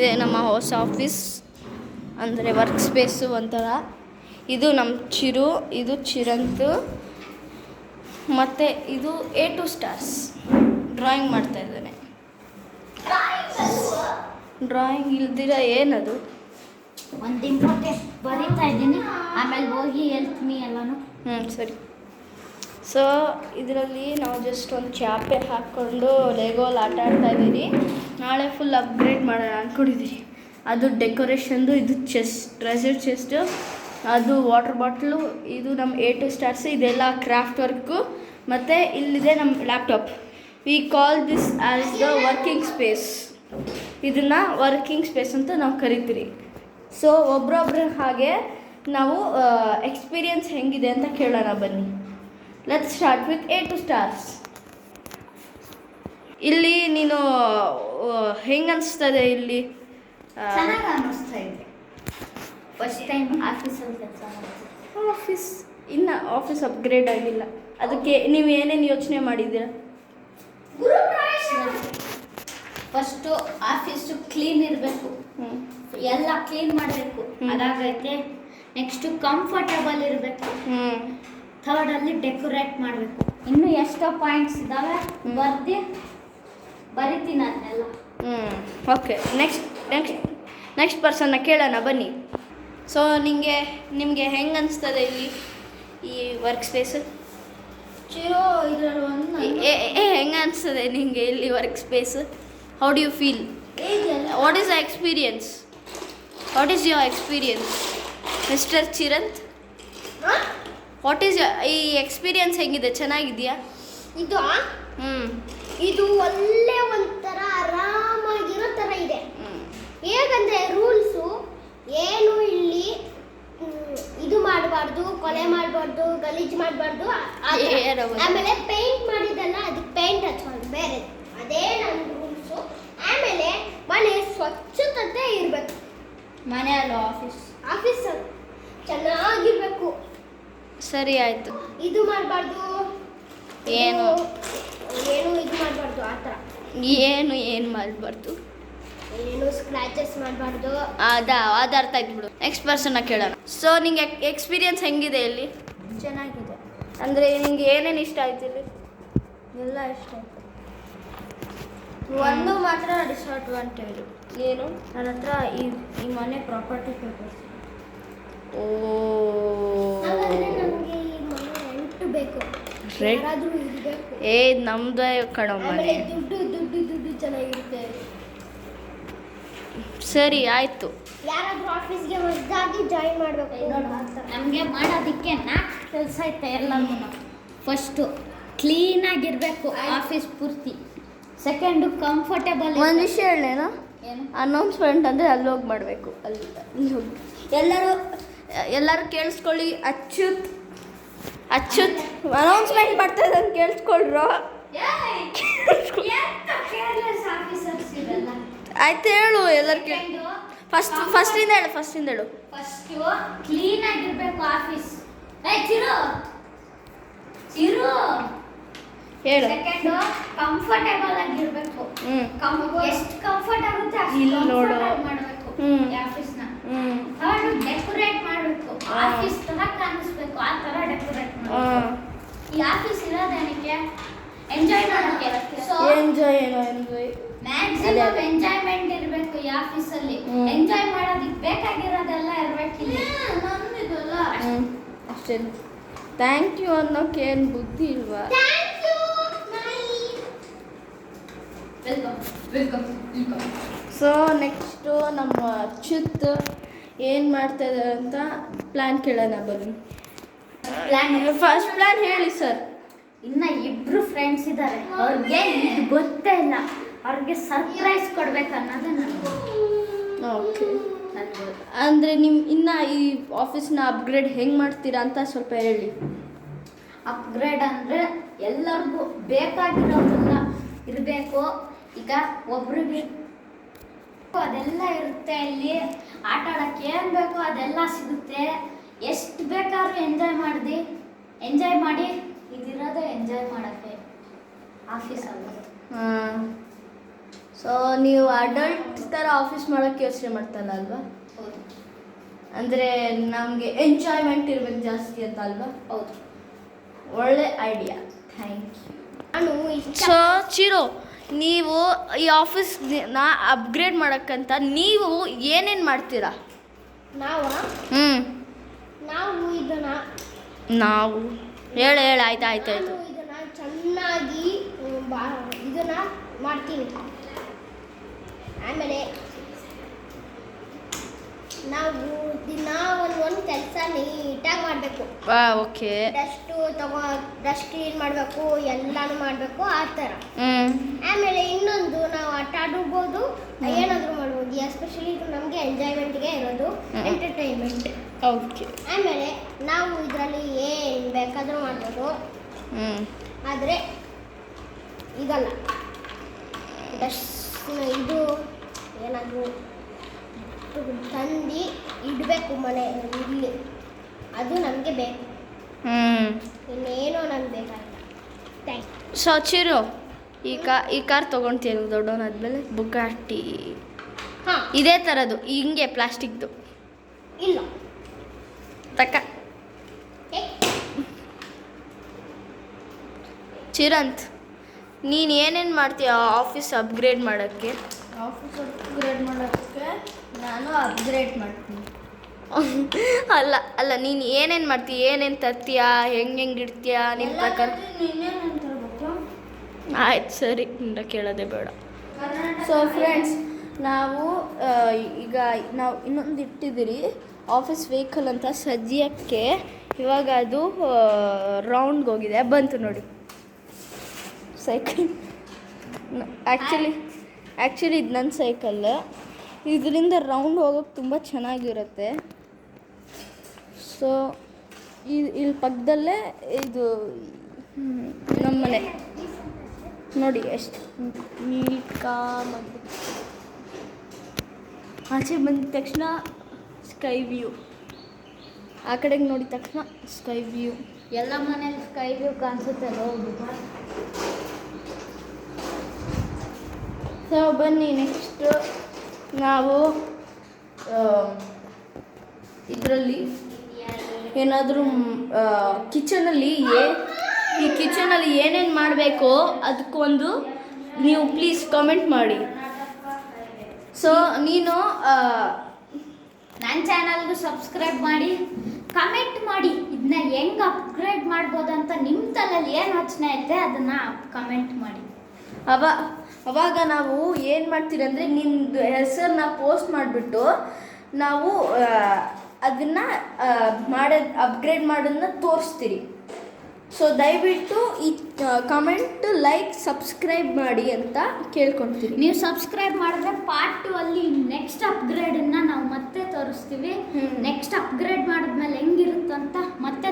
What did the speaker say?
ಇದೆ ನಮ್ಮ ಹೊಸ ಆಫೀಸ್ ಅಂದರೆ ವರ್ಕ್ ಸ್ಪೇಸು ಒಂಥರ. ಇದು ನಮ್ಮ ಚಿರು, ಇದು ಚಿರಂತು, ಮತ್ತು ಇದು A2 ಸ್ಟಾರ್ಸ್ ಡ್ರಾಯಿಂಗ್ ಮಾಡ್ತಾ ಇದ್ದಾನೆ. ಡ್ರಾಯಿಂಗ್ ಇಲ್ದಿರ ಏನದು? ಒಂದು ಇಂಪಾರ್ಟೆಂಟ್ ಬರೀತಾ ಇದ್ದೀನಿ, ಆಮೇಲೆ ಹೋಗಿ ಹೇಳ್ತೀನಿ ಎಲ್ಲನೂ. ಸರಿ. ಸೊ ಇದರಲ್ಲಿ ನಾವು ಜಸ್ಟ್ ಒಂದು ಚಾಪೆ ಹಾಕ್ಕೊಂಡು ಲೆಗೋಲ್ಲಿ ಆಟ ಆಡ್ತಾ ಇದ್ದೀವಿ. ನಾಳೆ ಫುಲ್ ಅಪ್ಗ್ರೇಡ್ ಮಾಡೋಣ ಅಂದ್ಕೊಂಡಿದ್ದೀವಿ. ಅದು ಡೆಕೋರೇಷನ್ದು, ಇದು ಟ್ರೆಜರ್ ಚೆಸ್ಟು, ಅದು ವಾಟರ್ ಬಾಟ್ಲು, ಇದು ನಮ್ಮ A2 ಸ್ಟಾರ್ಸ್, ಇದೆಲ್ಲ ಕ್ರಾಫ್ಟ್ ವರ್ಕು. ಮತ್ತು ಇಲ್ಲಿದೆ ನಮ್ಮ laptop. We call this as the working space. ಇದನ್ನು ವರ್ಕಿಂಗ್ ಸ್ಪೇಸ್ ಅಂತ ನಾವು ಕರಿತೀವಿ. ಸೊ ಒಬ್ರೊಬ್ರ ಹಾಗೆ ನಾವು ಎಕ್ಸ್ಪೀರಿಯನ್ಸ್ ಹೆಂಗಿದೆ ಅಂತ ಕೇಳೋಣ ಬನ್ನಿ. Let's start with A2 stars. ಇಲ್ಲಿ ನೀನು ಹೆಂಗೆ ಅನಿಸ್ತದೆ? ಇಲ್ಲಿ ಚೆನ್ನಾಗಿ ಅನ್ನಿಸ್ತಾ ಇದೆ. ಫಸ್ಟ್ ಟೈಮ್ ಆಫೀಸಲ್ಲಿ ಕೆಲಸ ಮಾಡ್ತೀನಿ. ಆಫೀಸ್ ಅಪ್ಗ್ರೇಡ್ ಆಗಿಲ್ಲ, ಅದಕ್ಕೆ ನೀವು ಏನೇನು ಯೋಚನೆ ಮಾಡಿದ್ದೀರಾ? ಫಸ್ಟು ಆಫೀಸು ಕ್ಲೀನ್ ಇರಬೇಕು, ಎಲ್ಲ ಕ್ಲೀನ್ ಮಾಡಬೇಕು, ಅದಾಗೈತೆ. ನೆಕ್ಸ್ಟು ಕಂಫರ್ಟಬಲ್ ಇರಬೇಕು. ಥರ್ಡಲ್ಲಿ ಡೆಕೋರೇಟ್ ಮಾಡಬೇಕು. ಇನ್ನೂ ಎಷ್ಟೋ ಪಾಯಿಂಟ್ಸ್ ಇದ್ದಾವೆ, ಬರಿತೀನಿ ಅದನ್ನೆಲ್ಲ. ಓಕೆ, ನೆಕ್ಸ್ಟ್ ಪರ್ಸನ್ನ ಕೇಳೋಣ ಬನ್ನಿ. ಸೊ ನಿಮಗೆ ಹೆಂಗೆ ಅನಿಸ್ತದೆ ಇಲ್ಲಿ ಈ ವರ್ಕ್ ಸ್ಪೇಸು? ಚಿರೋ ಇದರಲ್ಲಿ ಒಂದು ಹೆಂಗೆ ಅನಿಸ್ತದೆ ನಿಮಗೆ ಇಲ್ಲಿ work space? How do you feel? What is the experience? What is your experience mister Chiranth? What is ಈ ಎಕ್ಸ್ಪೀರಿಯನ್ಸ್ ಹೆಂಗಿದೆ? ಚೆನ್ನಾಗಿದೆಯಾ? ಇದು ಒಳ್ಳೆ ಒಂಥರ ಆರಾಮಾಗಿರೋ ಥರ ಇದೆ. ಹೇಗಂದ್ರೆ ರೂಲ್ಸು ಏನು ಇಲ್ಲಿ ಇದು ಮಾಡಬಾರ್ದು, ಕೊಲೆ ಮಾಡಬಾರ್ದು, ಗಲೀಜು ಮಾಡಬಾರ್ದು. ಆಮೇಲೆ ಪೇಂಟ್ ಮಾಡಿದಲ್ಲ, ಅದಕ್ಕೆ ಪೇಂಟ್ ಹಚ್ಬಾರ್ದು ಬೇರೆ, ಅದೇ ನನ್ನ ರೂಲ್ಸು. ಆಮೇಲೆ ಮನೆ ಸ್ವಚ್ಛತೆ ಇರಬೇಕು. ಮನೆ ಅಲ್ಲ, ಆಫೀಸ್ ಚೆನ್ನಾಗಿರ್ಬೇಕು. ಸರಿ, ಆಯಿತು. ಇದು ಮಾಡಬಾರ್ದು, ಏನು ಇದು ಮಾಡಬಾರ್ದು, ಆ ಥರ ಏನು ಮಾಡಬಾರ್ದು, ಏನು ಸ್ಕ್ರ್ಯಾಚಸ್ ಮಾಡಬಾರ್ದು. ಅದು ಅರ್ಥ ಆಯ್ತು ಬಿಡು. ನೆಕ್ಸ್ಟ್ ಪರ್ಸನ್ನ ಕೇಳೋಣ. ಸೊ ನಿಂಗೆ ಎಕ್ಸ್ಪೀರಿಯನ್ಸ್ ಹೆಂಗಿದೆ ಇಲ್ಲಿ? ಚೆನ್ನಾಗಿದೆ. ಅಂದರೆ ನಿಂಗೆ ಏನೇನು ಇಷ್ಟ ಆಯ್ತು ಇಲ್ಲಿ? ಎಲ್ಲ ಇಷ್ಟ ಆಯಿತು. ಒಂದು ಮಾತ್ರ ಡಿಸ್ಅಡ್ವಾಂಟೇಜು. ಏನು? ನನ್ನ ಹತ್ರ ಈ ಮನೆ ಪ್ರಾಪರ್ಟಿ ಪೇಪರ್ಸ್. ಓ, ನನಗೆ ಈ ಮನೆ ರೆಂಟ್ ಬೇಕು, ಯಾರಾದರೂ ಇರಬೇಕು. ನಮ್ದೇ ಕಣೋ ಮನೆ. ದುಡ್ಡು ಚೆನ್ನಾಗಿರುತ್ತೆ. ಸರಿ, ಆಯಿತು. ಯಾರಾದರೂ ಆಫೀಸ್ಗೆ ಹೊಸದಾಗಿ ಜಾಯಿನ್ ಮಾಡಬೇಕು. ನಮಗೆ ಮಾಡೋದಕ್ಕೆ 4 ಕೆಲಸ ಐತೆ ಎಲ್ಲನೂ. ಫಸ್ಟು ಕ್ಲೀನಾಗಿರಬೇಕು ಆಫೀಸ್ ಪೂರ್ತಿ. Second comfortable. ಒಂದು ವಿಷಯ ಹೇಳೇನೋ? ಏನು? ಅನೌನ್ಸ್ಮೆಂಟ್ ಅಂದರೆ ಅಲ್ಲಿ ಹೋಗಿ ಮಾಡಬೇಕು. ಅಲ್ಲಿ ಹೋಗಿ ಎಲ್ಲರೂ ಕೇಳಿಸ್ಕೊಳ್ಳಿ. ಅಚ್ಯುತ್ ಅನೌನ್ಸ್ಮೆಂಟ್ ಮಾಡ್ತಾ ಇದ್ದಂಗೆ ಕೇಳಿಸ್ಕೊಳ್ರು. ಆಯ್ತು, ಹೇಳು. ಎಲ್ಲರೂ ಕೇಳಿ. ಫಸ್ಟಿಂದ ಹೇಳು. First ಕ್ಲೀನಾಗಿರ್ಬೇಕು office. ಚಿರು ಹೇಳು. ಸೆಕೆಂಡು ಕಂಫರ್ಟೇಬಲ್ ಆಗಿರ್ಬೇಕು. ಎಷ್ಟು ಕಂಫರ್ಟ್ ಆಗುತ್ತೆ ಅಷ್ಟು ಇಲ್ಲಿ ನೋಡು. ಮಾಡಬೇಕು ಆಫೀಸ್ನ. ಥರ್ಡು ಡೆಕೋರೇಟ್ ಮಾಡಬೇಕು. ಆಫೀಸ್ ತರ ಕಾಣಿಸ್ಬೇಕು, ಆ ಥರ ಡೆಕೋರೇಟ್ ಮಾಡಬೇಕು. ಈ ಆಫೀಸ್ ಇರೋದೇನಕ್ಕೆ? ಎಂಜಾಯ್ ಮಾಡೋಕ್ಕೆ. ಎಂಜಾಯ್ ಮ್ಯಾಕ್ಸಿಮಮ್ ಎಂಜಾಯ್ಮೆಂಟ್ ಇರಬೇಕು ಈ ಆಫೀಸಲ್ಲಿ. ಎಂಜಾಯ್ ಮಾಡೋದಕ್ಕೆ ಬೇಕಾಗಿರೋದೆಲ್ಲ ಇರಬೇಕಿಲ್ಲ. ನಮ್ಮಿದಲ್ಲ ಅಷ್ಟೇ. ಥ್ಯಾಂಕ್ ಯು ಅನ್ನೋಕೆ ಏನು ಬುದ್ಧಿ ಇಲ್ವಾ? ವೆಲ್ಕಮ್. ಸೊ ನೆಕ್ಸ್ಟು ನಮ್ಮ ಅಚ್ಯುತ್ ಏನು ಮಾಡ್ತಾ ಇದ್ದಾರೆ ಅಂತ ಪ್ಲ್ಯಾನ್ ಕೇಳೋಣ ಬನ್ನಿ. ಫಸ್ಟ್ ಪ್ಲ್ಯಾನ್ ಹೇಳಿ ಸರ್. ಇನ್ನು 2 ಫ್ರೆಂಡ್ಸ್ ಇದ್ದಾರೆ, ಅವ್ರಿಗೆ ಇದು ಗೊತ್ತೇ ಇಲ್ಲ. ಅವ್ರಿಗೆ ಸರ್ಪ್ರೈಸ್ ಕೊಡ್ಬೇಕು ಅನ್ನೋದು ನನಗೆ. ಓಕೆ, ಅಂದರೆ ಇನ್ನು ಈ ಆಫೀಸ್ನ ಅಪ್ಗ್ರೇಡ್ ಹೆಂಗೆ ಮಾಡ್ತೀರಾ ಅಂತ ಸ್ವಲ್ಪ ಹೇಳಿ. ಅಪ್ಗ್ರೇಡ್ ಅಂದರೆ ಎಲ್ಲರಿಗೂ ಬೇಕಾಗಿರೋದೆಲ್ಲ ಇರಬೇಕು. ಈಗ ಒಬ್ರಿಗೆ ಅದೆಲ್ಲ ಇರುತ್ತೆ. ಇಲ್ಲಿ ಆಟ ಆಡೋಕ್ಕೆ ಏನು ಬೇಕೋ ಅದೆಲ್ಲ ಸಿಗುತ್ತೆ. ಎಷ್ಟು ಬೇಕಾದ್ರೂ ಎಂಜಾಯ್ ಮಾಡಿ ಇದಿರೋದೇ ಎಂಜಾಯ್ ಮಾಡೋಕ್ಕೆ ಆಫೀಸಲ್ಲಿ. ಸೊ ನೀವು ಅಡಲ್ಟ್ ಥರ ಆಫೀಸ್ ಮಾಡೋಕ್ಕೆ ಯೋಚನೆ ಮಾಡ್ತಲ್ಲ ಅಲ್ವಾ? ಹೌದು ಅಂದರೆ ನಮಗೆ ಎಂಜಾಯ್ಮೆಂಟ್ ಇರ್ಬೇಕು ಜಾಸ್ತಿ ಅಂತ ಅಲ್ವಾ? ಹೌದು. ಒಳ್ಳೆ ಐಡಿಯಾ, ಥ್ಯಾಂಕ್ ಯು. ನಾನು ಸೊ ಚಿರು, ನೀವು ಈ ಆಫೀಸ್ನ ಅಪ್ಗ್ರೇಡ್ ಮಾಡೋಕ್ಕಂತ ನೀವು ಏನೇನು ಮಾಡ್ತೀರಾ? ನಾವು ಇದನ್ನ ನಾವು ಹೇಳು ಆಯ್ತು. ನಾನು ಇದನ್ನ ಚೆನ್ನಾಗಿ ಇದನ್ನ ಮಾಡ್ತೀನಿ. ಆಮೇಲೆ ನಾವು ದಿನ ಒಂದು ಕೆಲಸ ನೀಟಾಗಿ ಮಾಡಬೇಕು. ಓಕೆ. ಡಸ್ಟ್ ಕ್ಲೀನ್ ಮಾಡಬೇಕು, ಎಲ್ಲಾನು ಮಾಡಬೇಕು ಆ ಥರ. ಆಮೇಲೆ ಇನ್ನೊಂದು ನಾವು ಆಟ ಆಡ್ಬೋದು, ಏನಾದರೂ ಮಾಡ್ಬೋದು. ಎಸ್ಪೆಷಲಿ ಇದು ನಮಗೆ ಎಂಜಾಯ್ಮೆಂಟ್ಗೆ ಇರೋದು, ಎಂಟರ್ಟೈನ್ಮೆಂಟ್. ಓಕೆ. ಆಮೇಲೆ ನಾವು ಇದರಲ್ಲಿ ಏನು ಬೇಕಾದರೂ ಮಾಡ್ಬೋದು. ಆದರೆ ಇದಲ್ಲ, ಡಸ್ಟ್ ಇದು ಏನಾದರೂ ತಂದು ಇಡಬೇಕು ಮನೆ ಇಲ್ಲಿ, ಅದು ನಮಗೆ ಬೇಕು. ಇನ್ನೇನೋ ನಮ್ಗೆ ಬೇಕಾಗಿಲ್ಲ. Thank you. ಸೊ ಚಿರು, ಈ ಕಾರ್ ತೊಗೊಳ್ತೀನಿ ದೊಡ್ಡವನಾದ್ಮೇಲೆ, ಬುಗಾಟಿ. ಹಾಂ, ಇದೇ ಥರದ್ದು ಹಿಂಗೆ ಪ್ಲಾಸ್ಟಿಕ್ದು ಇಲ್ಲ ತಕ್ಕ. ಚಿರಂತ್, ನೀನು ಏನೇನು ಮಾಡ್ತೀಯ ಆಫೀಸ್ ಅಪ್ಗ್ರೇಡ್ ಮಾಡೋಕ್ಕೆ? ಆಫೀಸ್ ಅಪ್ಗ್ರೇಡ್ ಮಾಡೋಕ್ಕೆ ನಾನು ಅಪ್ಗ್ರೇಡ್ ಮಾಡ್ತೀನಿ. ಅಲ್ಲ ನೀನು ಏನೇನು ಮಾಡ್ತೀಯ, ಏನೇನು ತರ್ತೀಯ, ಹೆಂಗೆ ಇಡ್ತೀಯ ನಿಮ್ಮ ಪ್ರಕಾರ? ಆಯ್ತು ಸರಿ, ನಿಂದ ಕೇಳೋದೇ ಬೇಡ. ಸೊ ಫ್ರೆಂಡ್ಸ್, ನಾವು ಈಗ ನಾವು ಇನ್ನೊಂದು ಇಟ್ಟಿದ್ದೀರಿ ಆಫೀಸ್ ವೆಹಿಕಲ್ ಅಂತ ಸದ್ಯಕ್ಕೆ. ಇವಾಗ ಅದು ರೌಂಡ್ಗೆ ಹೋಗಿದೆ, ಬಂತು ನೋಡಿ ಸೈಕಲ್. ಆ್ಯಕ್ಚುಲಿ ಇದು ನನ್ನ ಸೈಕಲ್. ಇದರಿಂದ ರೌಂಡ್ ಹೋಗೋಕ್ಕೆ ತುಂಬ ಚೆನ್ನಾಗಿರುತ್ತೆ. ಸೊ ಇಲ್ಲಿ ಪಕ್ಕದಲ್ಲೇ ಇದು ನಮ್ಮನೆ ನೋಡಿ ಎಷ್ಟು ನೀಟಾಗಿ. ಆಚೆ ಬಂದ ತಕ್ಷಣ ಸ್ಕೈ ವ್ಯೂ, ಆ ಕಡೆಗೆ ನೋಡಿದ ತಕ್ಷಣ ಸ್ಕೈ ವ್ಯೂ. ಎಲ್ಲ ಮನೇಲಿ ಸ್ಕೈ ವ್ಯೂ ಕಾಣಿಸುತ್ತೆ. ಹೌದು. ಸೊ ಬನ್ನಿ, ನೆಕ್ಸ್ಟ್ ನಾವು ಇದರಲ್ಲಿ ಏನಾದರೂ ಕಿಚನಲ್ಲಿ ಈ ಕಿಚನಲ್ಲಿ ಏನೇನು ಮಾಡಬೇಕೋ ಅದಕ್ಕೊಂದು ನೀವು ಪ್ಲೀಸ್ ಕಮೆಂಟ್ ಮಾಡಿ. ಸೊ ನೀನು ನನ್ನ ಚಾನಲ್ಗೂ ಸಬ್ಸ್ಕ್ರೈಬ್ ಮಾಡಿ, ಕಮೆಂಟ್ ಮಾಡಿ. ಇದನ್ನ ಹೆಂಗೆ ಅಪ್ಗ್ರೇಡ್ ಮಾಡ್ಬೋದು ಅಂತ ನಿಮ್ಮ ತಲೆಯಲ್ಲಿ ಏನು ಯೋಚನೆ ಐತೆ ಅದನ್ನು ಕಮೆಂಟ್ ಮಾಡಿ. ಅವಾಗ ನಾವು ಏನು ಮಾಡ್ತೀರಿ ಅಂದರೆ ನಿಮ್ಮದು ಹೆಸರನ್ನ ಪೋಸ್ಟ್ ಮಾಡಿಬಿಟ್ಟು ನಾವು ಅದನ್ನು ಅಪ್ಗ್ರೇಡ್ ಮಾಡೋದನ್ನ ತೋರಿಸ್ತೀರಿ. ಸೊ ದಯವಿಟ್ಟು ಈ ಕಮೆಂಟ್, ಲೈಕ್, ಸಬ್ಸ್ಕ್ರೈಬ್ ಮಾಡಿ ಅಂತ ಕೇಳ್ಕೊಳ್ತೀರಿ. ನೀವು ಸಬ್ಸ್ಕ್ರೈಬ್ ಮಾಡಿದ್ರೆ ಪಾರ್ಟ್ 2 ಅಲ್ಲಿ ನೆಕ್ಸ್ಟ್ ಅಪ್ಗ್ರೇಡನ್ನು ನಾವು ಮತ್ತೆ ತೋರಿಸ್ತೀವಿ. ನೆಕ್ಸ್ಟ್ ಅಪ್ಗ್ರೇಡ್ ಮಾಡಿದ್ಮೇಲೆ ಹೆಂಗಿರುತ್ತಂತ ಮತ್ತೆ